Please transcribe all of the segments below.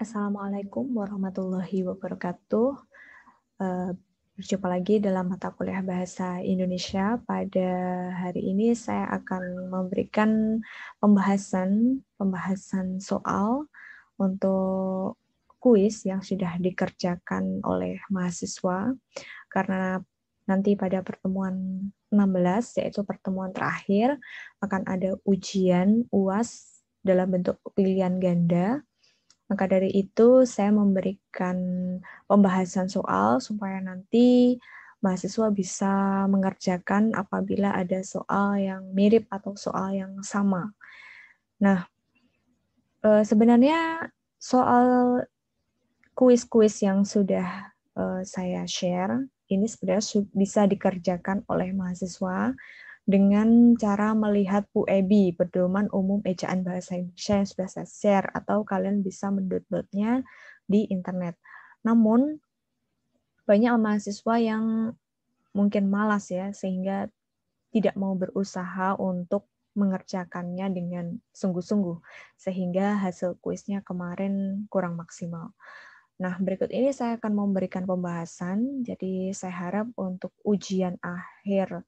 Assalamualaikum warahmatullahi wabarakatuh. Berjumpa lagi dalam mata kuliah Bahasa Indonesia. Pada hari ini saya akan memberikan pembahasan soal untuk kuis yang sudah dikerjakan oleh mahasiswa. Karena nanti pada pertemuan 16, yaitu pertemuan terakhir, akan ada ujian UAS dalam bentuk pilihan ganda. Maka dari itu, saya memberikan pembahasan soal supaya nanti mahasiswa bisa mengerjakan apabila ada soal yang mirip atau soal yang sama. Nah, sebenarnya soal kuis-kuis yang sudah saya share, ini sebenarnya bisa dikerjakan oleh mahasiswa dengan cara melihat PUEBI, Pedoman Umum Ejaan Bahasa Indonesia yang sudah saya share, atau kalian bisa mendownloadnya di internet. Namun, banyak mahasiswa yang mungkin malas ya, sehingga tidak mau berusaha untuk mengerjakannya dengan sungguh-sungguh, sehingga hasil kuisnya kemarin kurang maksimal. Nah, berikut ini saya akan memberikan pembahasan, jadi saya harap untuk ujian akhir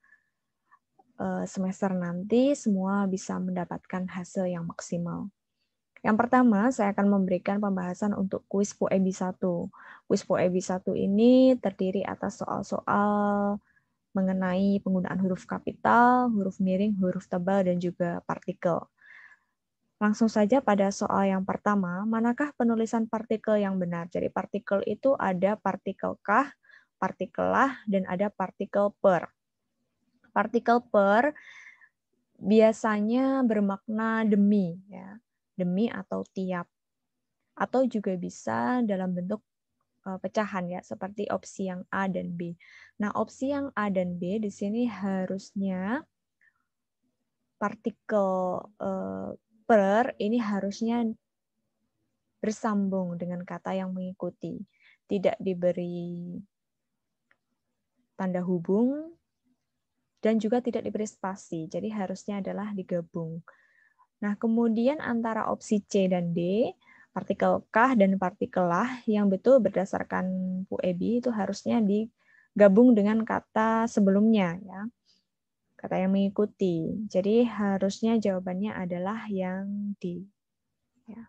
semester nanti semua bisa mendapatkan hasil yang maksimal. Yang pertama, saya akan memberikan pembahasan untuk kuis PUEBI 1. Kuis PUEBI 1 ini terdiri atas soal-soal mengenai penggunaan huruf kapital, huruf miring, huruf tebal, dan juga partikel. Langsung saja pada soal yang pertama, manakah penulisan partikel yang benar? Jadi partikel itu ada partikel kah, partikel lah, dan ada partikel per. Partikel per biasanya bermakna demi, ya, demi atau tiap, atau juga bisa dalam bentuk pecahan ya, seperti opsi yang A dan B. Nah, opsi yang A dan B di sini harusnya partikel per ini harusnya bersambung dengan kata yang mengikuti, tidak diberi tanda hubung dan juga tidak diberi spasi. Jadi harusnya adalah digabung. Nah, kemudian antara opsi C dan D, partikel kah dan partikel lah yang betul berdasarkan PUEBI itu harusnya digabung dengan kata sebelumnya, ya, kata yang mengikuti. Jadi harusnya jawabannya adalah yang D. Ya.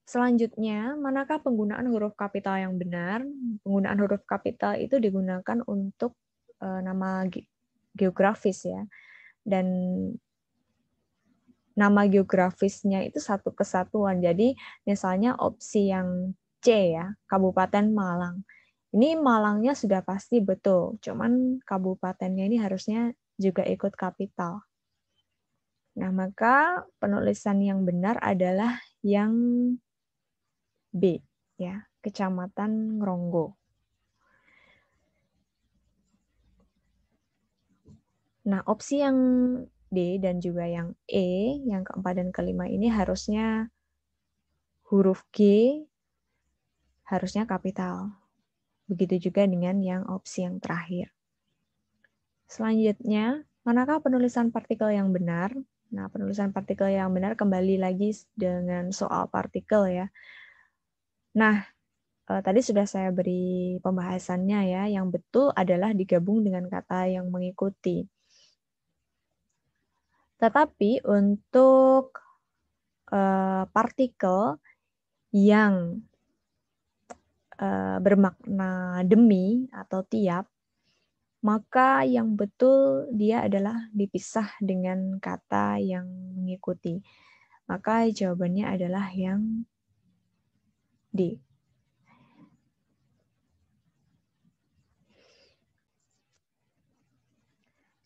Selanjutnya, manakah penggunaan huruf kapital yang benar? Penggunaan huruf kapital itu digunakan untuk nama geografis ya, dan nama geografisnya itu satu kesatuan. Jadi misalnya opsi yang C ya, Kabupaten Malang. Ini Malangnya sudah pasti betul, cuman kabupatennya ini harusnya juga ikut kapital. Nah, maka penulisan yang benar adalah yang B ya, Kecamatan Ngronggo. Nah, opsi yang D dan juga yang E, yang keempat dan kelima ini harusnya huruf G harusnya kapital. Begitu juga dengan yang opsi yang terakhir. Selanjutnya, manakah penulisan partikel yang benar? Nah, penulisan partikel yang benar kembali lagi dengan soal partikel ya. Nah, tadi sudah saya beri pembahasannya ya. Yang betul adalah digabung dengan kata yang mengikuti. Tetapi untuk partikel yang bermakna demi atau tiap, maka yang betul dia adalah dipisah dengan kata yang mengikuti. Maka jawabannya adalah yang D.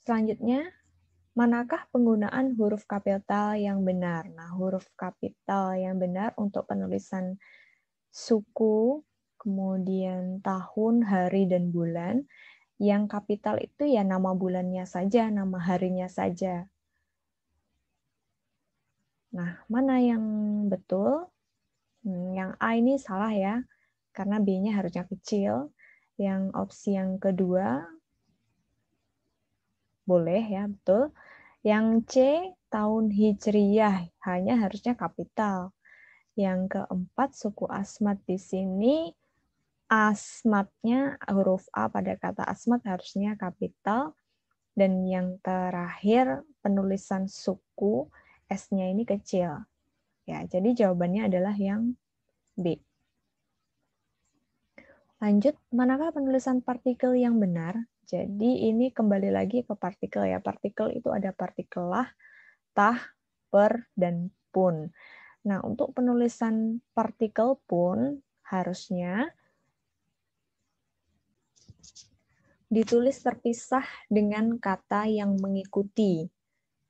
Selanjutnya, manakah penggunaan huruf kapital yang benar? Nah, huruf kapital yang benar untuk penulisan suku, kemudian tahun, hari, dan bulan. Yang kapital itu ya nama bulannya saja, nama harinya saja. Nah, mana yang betul? Yang A ini salah ya, karena B-nya harusnya kecil. Yang opsi yang kedua, boleh ya, betul. Yang C, tahun Hijriyah, hanya harusnya kapital. Yang keempat, suku asmat di sini asmatnya huruf A pada kata asmat harusnya kapital. Dan yang terakhir, penulisan suku S-nya ini kecil. Ya, jadi jawabannya adalah yang B. Lanjut, manakah penulisan partikel yang benar? Jadi ini kembali lagi ke partikel ya. Partikel itu ada partikel lah, tah, per, dan pun. Nah, untuk penulisan partikel pun harusnya ditulis terpisah dengan kata yang mengikuti,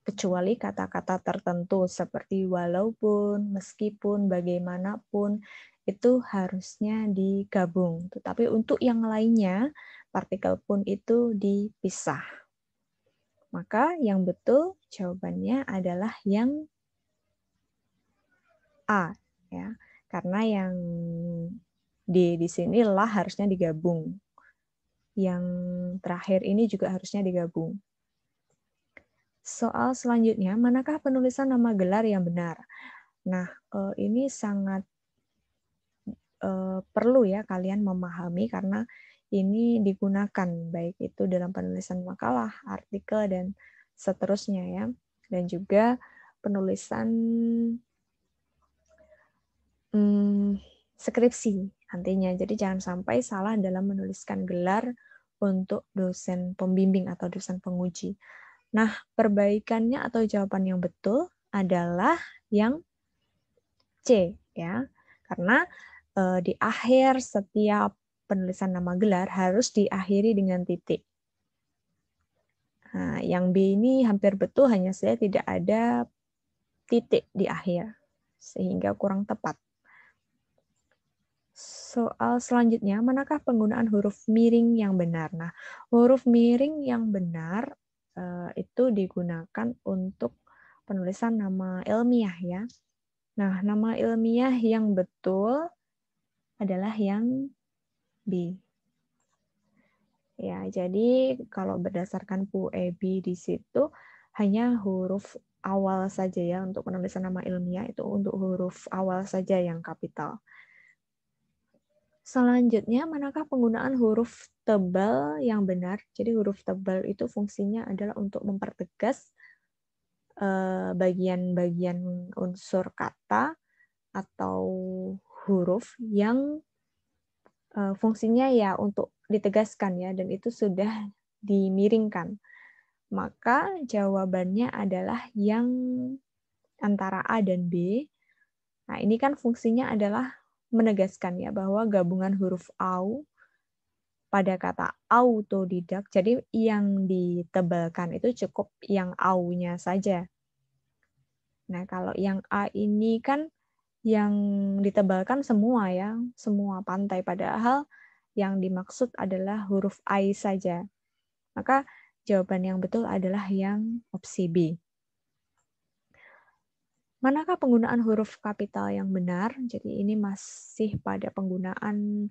kecuali kata-kata tertentu seperti walaupun, meskipun, bagaimanapun, itu harusnya digabung. Tetapi untuk yang lainnya, partikel pun itu dipisah. Maka yang betul jawabannya adalah yang A, ya. Karena yang di sini lah harusnya digabung. Yang terakhir ini juga harusnya digabung. Soal selanjutnya, manakah penulisan nama gelar yang benar? Nah, ini sangat perlu ya kalian memahami karena ini digunakan baik itu dalam penulisan makalah, artikel, dan seterusnya ya. Dan juga penulisan skripsi nantinya. Jadi jangan sampai salah dalam menuliskan gelar untuk dosen pembimbing atau dosen penguji. Nah, perbaikannya atau jawaban yang betul adalah yang C ya. Karena di akhir setiap penulisan nama gelar harus diakhiri dengan titik. Nah, yang B ini hampir betul, hanya saja tidak ada titik di akhir, sehingga kurang tepat. Soal selanjutnya, manakah penggunaan huruf miring yang benar? Nah, huruf miring yang benar itu digunakan untuk penulisan nama ilmiah ya. Nah, nama ilmiah yang betul adalah yang B. Ya, jadi kalau berdasarkan PUEB di situ hanya huruf awal saja ya untuk penulisan nama ilmiah, itu untuk huruf awal saja yang kapital. Selanjutnya, manakah penggunaan huruf tebal yang benar? Jadi huruf tebal itu fungsinya adalah untuk mempertegas bagian-bagian unsur kata atau huruf yang fungsinya ya untuk ditegaskan ya, dan itu sudah dimiringkan. Maka jawabannya adalah yang antara A dan B. Nah, ini kan fungsinya adalah menegaskan ya bahwa gabungan huruf au pada kata autodidak. Jadi yang ditebalkan itu cukup yang au-nya saja. Nah, kalau yang A ini kan yang ditebalkan semua ya, semua pantai, padahal yang dimaksud adalah huruf I saja. Maka jawaban yang betul adalah yang opsi B. Manakah penggunaan huruf kapital yang benar? Jadi ini masih pada penggunaan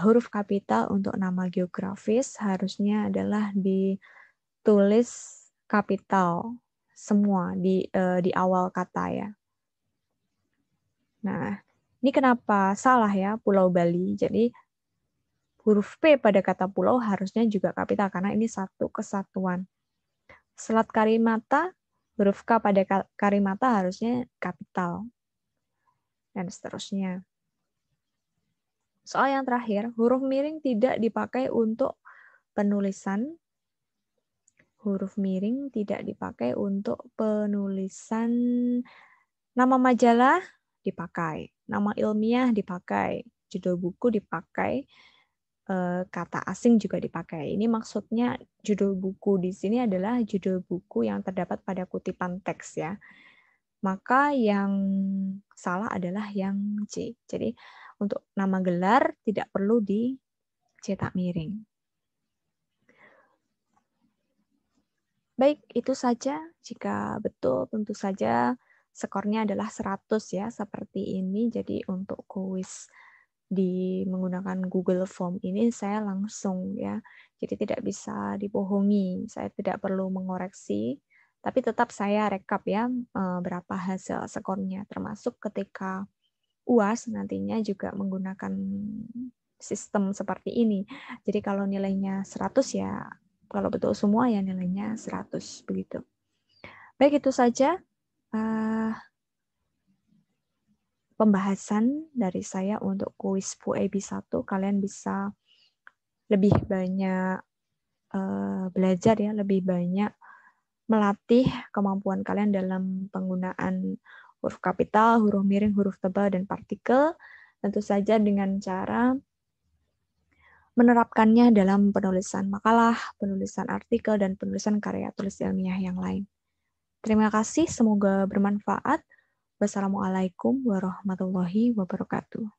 huruf kapital untuk nama geografis, harusnya adalah ditulis kapital semua di awal kata ya. Nah, ini kenapa salah ya Pulau Bali? Jadi huruf P pada kata pulau harusnya juga kapital karena ini satu kesatuan. Selat Karimata, huruf K pada Karimata harusnya kapital. Dan seterusnya. Soal yang terakhir, huruf miring tidak dipakai untuk penulisan. Huruf miring tidak dipakai untuk penulisan nama majalah dipakai, nama ilmiah dipakai, judul buku dipakai, kata asing juga dipakai. Ini maksudnya judul buku di sini adalah judul buku yang terdapat pada kutipan teks ya. Maka yang salah adalah yang C. Jadi untuk nama gelar tidak perlu dicetak miring. Baik, itu saja. Jika betul, tentu saja skornya adalah 100 ya, seperti ini. Jadi untuk kuis menggunakan Google Form ini saya langsung ya. Jadi tidak bisa dibohongi. Saya tidak perlu mengoreksi, Tapi tetap saya rekap ya berapa hasil skornya, termasuk ketika UAS nantinya juga menggunakan sistem seperti ini. Jadi kalau nilainya 100 ya, kalau betul semua ya nilainya 100 begitu. Baik, itu saja pembahasan dari saya untuk kuis PUEB 1. Kalian bisa lebih banyak belajar ya, lebih banyak melatih kemampuan kalian dalam penggunaan huruf kapital, huruf miring, huruf tebal, dan partikel. Tentu saja dengan cara menerapkannya dalam penulisan makalah, penulisan artikel, dan penulisan karya tulis ilmiah yang lain. Terima kasih, semoga bermanfaat. Wassalamualaikum warahmatullahi wabarakatuh.